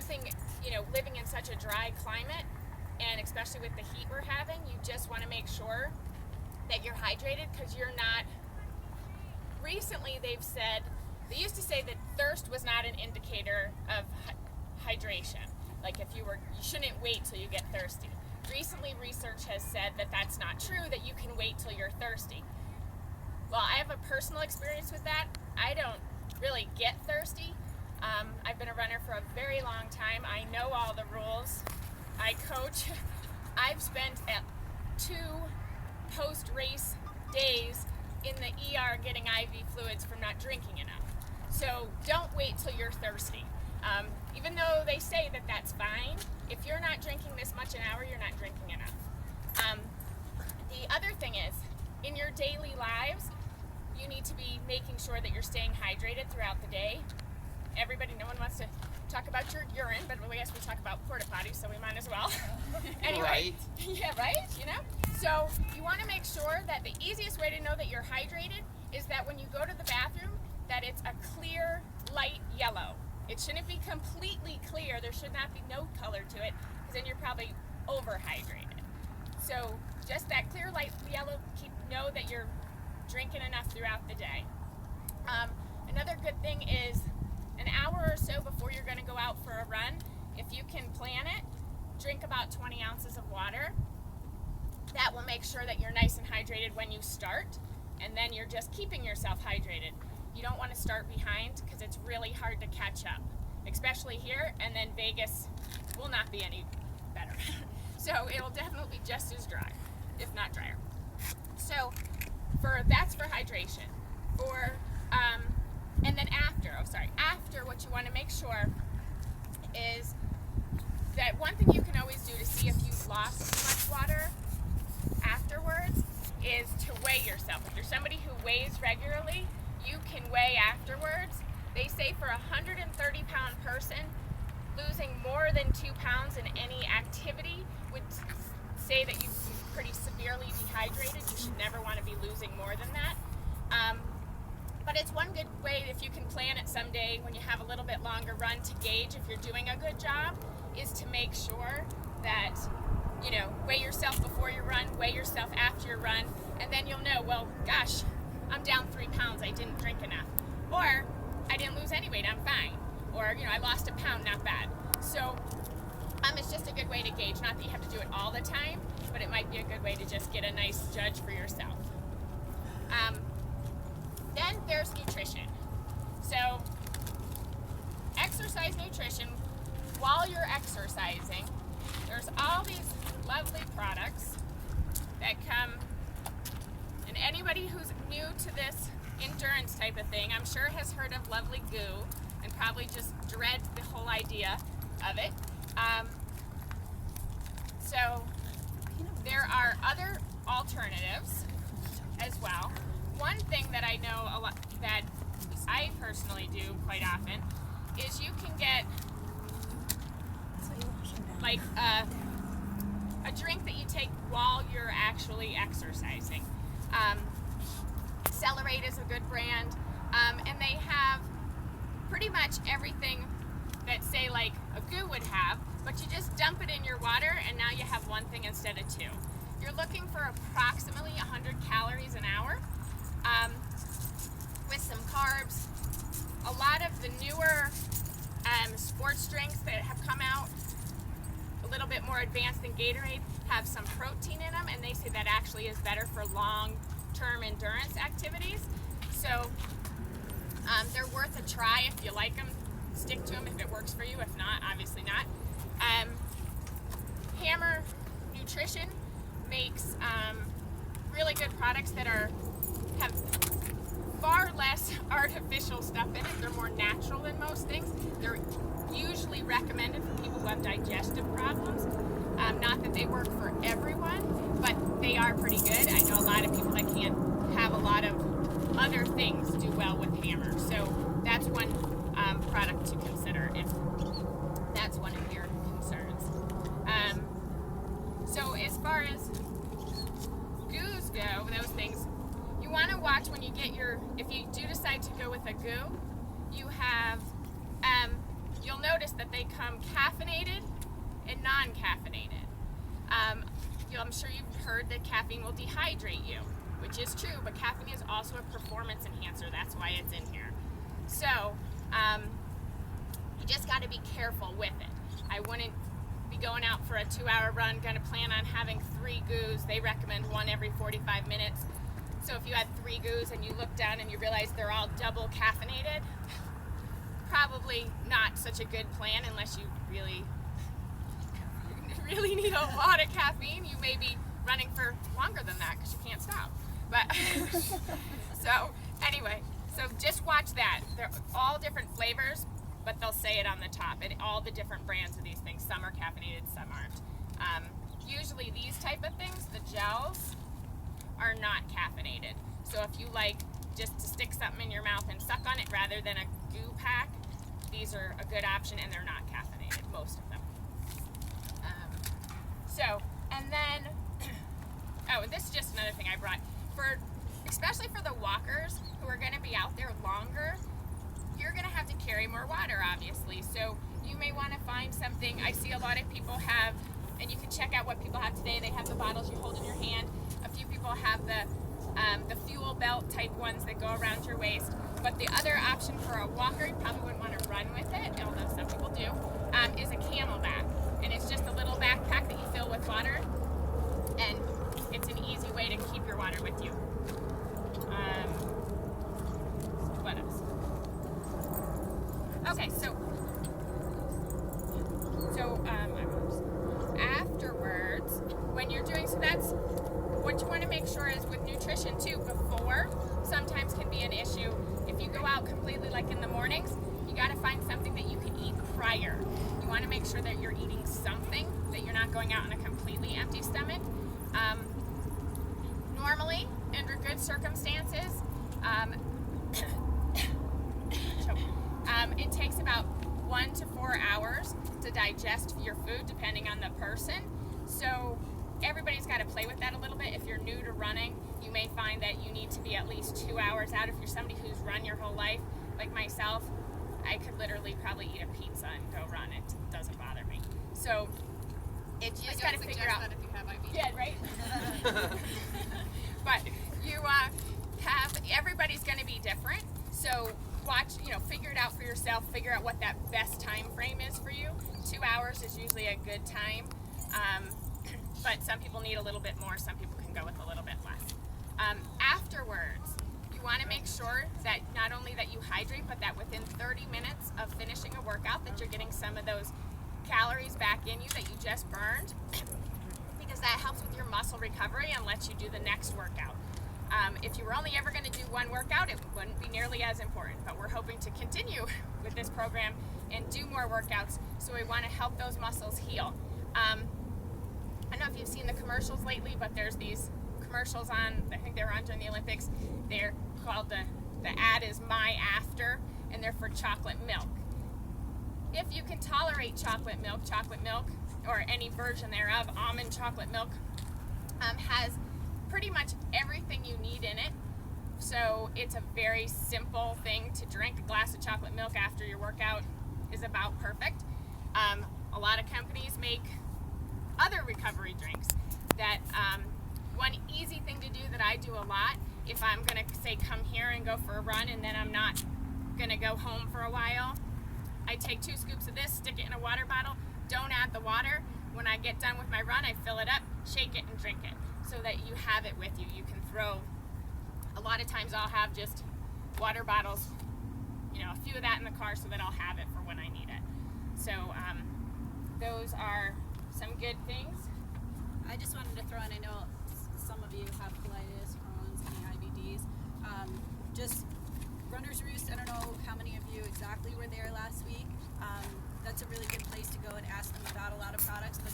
thing, living in such a dry climate, and especially with the heat we're having, you just want to make sure that you're hydrated, because you're not. Recently, they used to say that thirst was not an indicator of hydration. Like, you shouldn't wait till you get thirsty. Recently, research has said that that's not true, that you can wait till you're thirsty. Well, I have a personal experience with that. I don't really get thirsty. I've been a runner for a very long time. I know all the rules. I coach. I've spent 2 post-race days in the ER getting IV fluids from not drinking enough. So don't wait till you're thirsty. Even though they say that that's fine, if you're not drinking this much an hour, you're not drinking enough. The other thing is, in your daily lives, you need to be making sure that you're staying hydrated throughout the day. No one wants to talk about your urine, but I guess we talk about porta potties, so we might as well. Anyway, Right. Yeah, right? So you want to make sure that the easiest way to know that you're hydrated is that when you go to the bathroom, that it's a clear, light yellow. It shouldn't be completely clear. There should not be no color to it, because then you're probably overhydrated. So just that clear, light yellow, know that you're drinking enough throughout the day. Another good thing is an hour or so before you're going to go out for a run, if you can plan it, drink about 20 ounces of water. That will make sure that you're nice and hydrated when you start, and then you're just keeping yourself hydrated. You don't want to start behind, because it's really hard to catch up, especially here, and then Vegas will not be any better. So it'll definitely be just as dry, if not drier. So that's for hydration. And then after, what you want to make sure is that one thing you can always do to see if you've lost too much water afterwards is to weigh yourself. If you're somebody who weighs regularly, you can weigh afterwards. They say for a 130-pound person, losing more than 2 pounds in any activity would say that you've pretty severely dehydrated. You should never want to be losing more than that. But it's one good way, if you can plan it someday when you have a little bit longer run, to gauge if you're doing a good job, is to make sure that, weigh yourself before your run, weigh yourself after your run, and then you'll know, well, gosh, I'm down 3 pounds, I didn't drink enough. Or, I didn't lose any weight, I'm fine. Or, I lost a pound, not bad. So, it's just a good way to gauge. Not that you have to do it all the time, but it might be a good way to just get a nice judge for yourself. Then there's nutrition. So, exercise nutrition, while you're exercising, there's all these lovely products that come, and anybody who's new to this endurance type of thing, I'm sure has heard of Lovely Goo, and probably just dreads the whole idea of it. So there are other alternatives as well. One thing that I know a lot, that I personally do quite often, is you can get like a drink that you take while you're actually exercising. Celerate is a good brand, and they have pretty much everything that, say, like a Goo would have, but you just dump it in your water, and now you have one thing instead of 2. You're looking for approximately 100 calories an hour, with some carbs. A lot of the newer sports drinks that have come out, a little bit more advanced than Gatorade, have some protein in them, and they say that actually is better for long-term endurance activities. So they're worth a try if you like them. Stick to them if it works for you. If not, obviously not. Hammer Nutrition makes really good products that have far less artificial stuff in it. They're more natural than most things. They're usually recommended for people who have digestive problems. Not that they work for everyone, but they are pretty good. I know a lot of people that can't have a lot of other things do well with Hammer. So that's one product to consider if that's one of your concerns. So as far as Goos go, those things, you want to watch when you get if you do decide to go with a Goo, you have, you'll notice notice that they come caffeinated and non-caffeinated. I'm sure you've heard that caffeine will dehydrate you, which is true, but caffeine is also a performance enhancer. That's why it's in here. So you just got to be careful with it. I wouldn't be going out for a 2-hour run, going to plan on having 3 goos. They recommend one every 45 minutes. So if you had 3 goos and you look down and you realize they're all double caffeinated, probably not such a good plan unless you really need a lot of caffeine. You may be running for longer than that because you can't stop. But so anyway, so just watch that. They're all different flavors, but they'll say it on the top. And all the different brands of these things. Some are caffeinated, some aren't. Usually these type of things, the gels, are not caffeinated. So if you like just to stick something in your mouth and suck on it rather than a goo pack, these are a good option, and they're not caffeinated, most of them. And then, and this is just another thing I brought. Especially for the walkers who are going to be out there longer, you're going to have to carry more water, obviously. So you may want to find something. I see a lot of people have, and you can check out what people have today. They have the bottles you hold in your hand. A few people have the fuel belt type ones that go around your waist. But the other option for a walker, you probably wouldn't want to run with it, although some people do, is a CamelBak. And it's just a little backpack that you fill with water. And it's an easy way to keep your water with you. What else? Okay, so afterwards, when you're doing, so that's what you want to make sure is with nutrition too, before sometimes can be an issue. If you go out completely like in the mornings, you got to find something that you can eat prior. You want to make sure that you're eating something, that you're not going out on a completely empty stomach. Normally, under good circumstances, it takes about 1 to 4 hours to digest your food, depending on the person. So everybody's got to play with that a little bit. If you're new to running, you may find that you need to be at least 2 hours out. If you're somebody who's run your whole life, like myself, I could literally probably eat a pizza and go run. It doesn't bother me. So you just got to figure out. That if you have IBD. Yeah, right? But you everybody's going to be different. So figure it out for yourself. Figure out what that best time frame is for you. 2 hours is usually a good time. But some people need a little bit more. Some people can go with a little bit less. Afterwards, you want to make sure that not only that you hydrate, but that within 30 minutes of finishing a workout that you're getting some of those calories back in you that you just burned, because that helps with your muscle recovery and lets you do the next workout. If you were only ever going to do one workout, it wouldn't be nearly as important, but we're hoping to continue with this program and do more workouts, so we want to help those muscles heal. I don't know if you've seen the commercials lately, but there's these commercials on, I think they were on during the Olympics. They're called, the ad is My After, and they're for chocolate milk. If you can tolerate chocolate milk, or any version thereof, almond chocolate milk, has pretty much everything you need in it. So it's a very simple thing to drink. A glass of chocolate milk after your workout is about perfect. A lot of companies make other recovery drinks that one easy thing to do that I do a lot, if I'm going to say come here and go for a run and then I'm not going to go home for a while, I take 2 scoops of this, stick it in a water bottle, don't add the water. When I get done with my run, I fill it up, shake it, and drink it so that you have it with you. You can throw, a lot of times I'll have just water bottles, a few of that in the car so that I'll have it for when I need it. So those are some good things. I just wanted to throw in, I know some of you have colitis, Crohn's, any IBDs. Just Runner's Roost, I don't know how many of you exactly were there last week. That's a really good place to go and ask them about a lot of products, but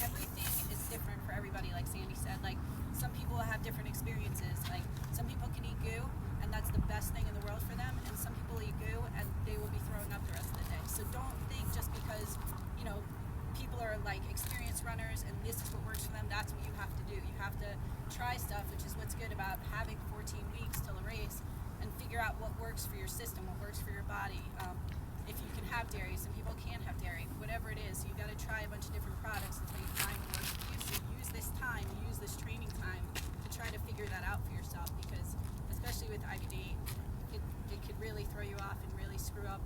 everything is different for everybody, like Sandy said. Like, some people have different experiences. Like, some people can eat goo, and that's the best thing in the world for them, and some people eat goo, and they will be throwing up the rest of the day. So don't think just because, people are like experienced runners and this is what works for them, that's what you have to do. You have to try stuff, which is what's good about having 14 weeks till a race, and figure out what works for your system, what works for your body. If you can have dairy, some people can't have try a bunch of different products until you find what works for you. So use this time, use this training time to try to figure that out for yourself, because especially with IBD, it could really throw you off and really screw up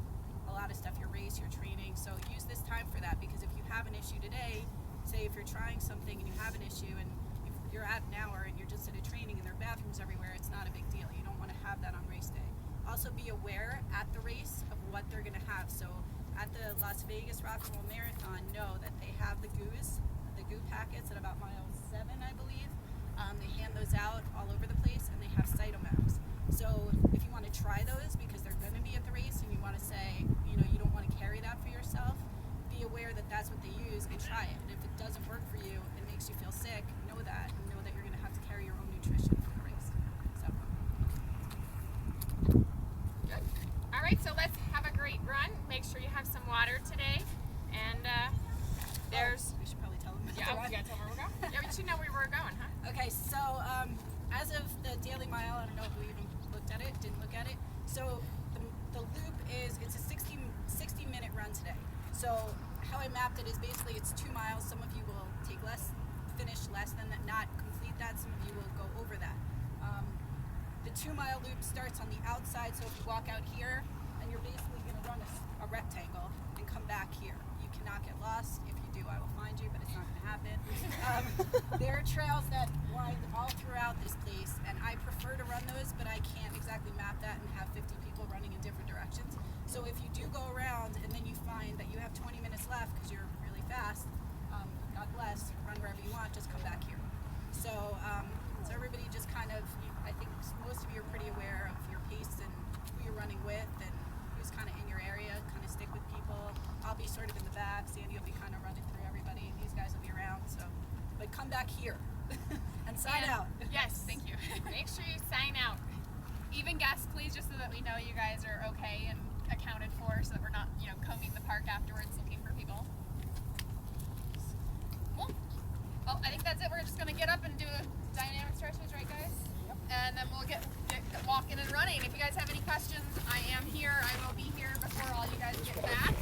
a lot of stuff, your race, your training. So use this time for that, because if you have an issue today, say if you're trying something and you have an issue and if you're at an hour and you're just at a training and there are bathrooms everywhere, it's not a big deal. You don't want to have that on race day. Also be aware at the race of what they're going to have. So at the Las Vegas Rock and Roll Marathon, know that they have the goo packets at about mile 7, I believe. They hand those out all over the place, and they have Cytomax. So if you want to try those because they're going to be at the race and you want to say, you know, you don't want to carry that for yourself, be aware that that's what they use and try it. And if it doesn't work for you and makes you feel sick, know that, and know that you're going to have to carry your own nutrition for the race. So. Good. All right, so let's have a great run. Make sure you have some water today. And there's... We should probably tell them. Yeah, we gotta tell them where we're going. Yeah, we should know where we're going, huh? Okay, so as of the Daily Mile, I don't know if we even looked at it, didn't look at it. So the loop it's a 60-minute run today. So how I mapped it is basically it's 2 miles. Some of you will finish less than that, not complete that. Some of you will go over that. The 2-mile loop starts on the outside, so if you walk out here, and you're basically going to run a rectangle and come back here. You cannot get lost. If you do, I will find you, but it's not going to happen. There are trails that wind all throughout this place, and I prefer to run those, but I can't exactly map that and have 50 people running in different directions. So if you do go around and then you find that you have 20 minutes left because you're really fast, God bless, run wherever you want, just come back here. So everybody just kind of, I think most of you are pretty aware of your pace and who you're running with and who's kind of in your area. Kind of stick with people. I'll be sort of in the back. Sandy will be kind of running through everybody. These guys will be around. So, but come back here and sign out. Yes, thank you. Make sure you sign out. Even guests, please, just so that we know you guys are okay and accounted for, so that we're not, combing the park afterwards looking for people. Cool. Well, I think that's it. We're just gonna get up and do dynamic stretches, right, guys? Yep. And then we'll get walking and running. If you guys have any questions, I am here. I will be here before all you guys get back.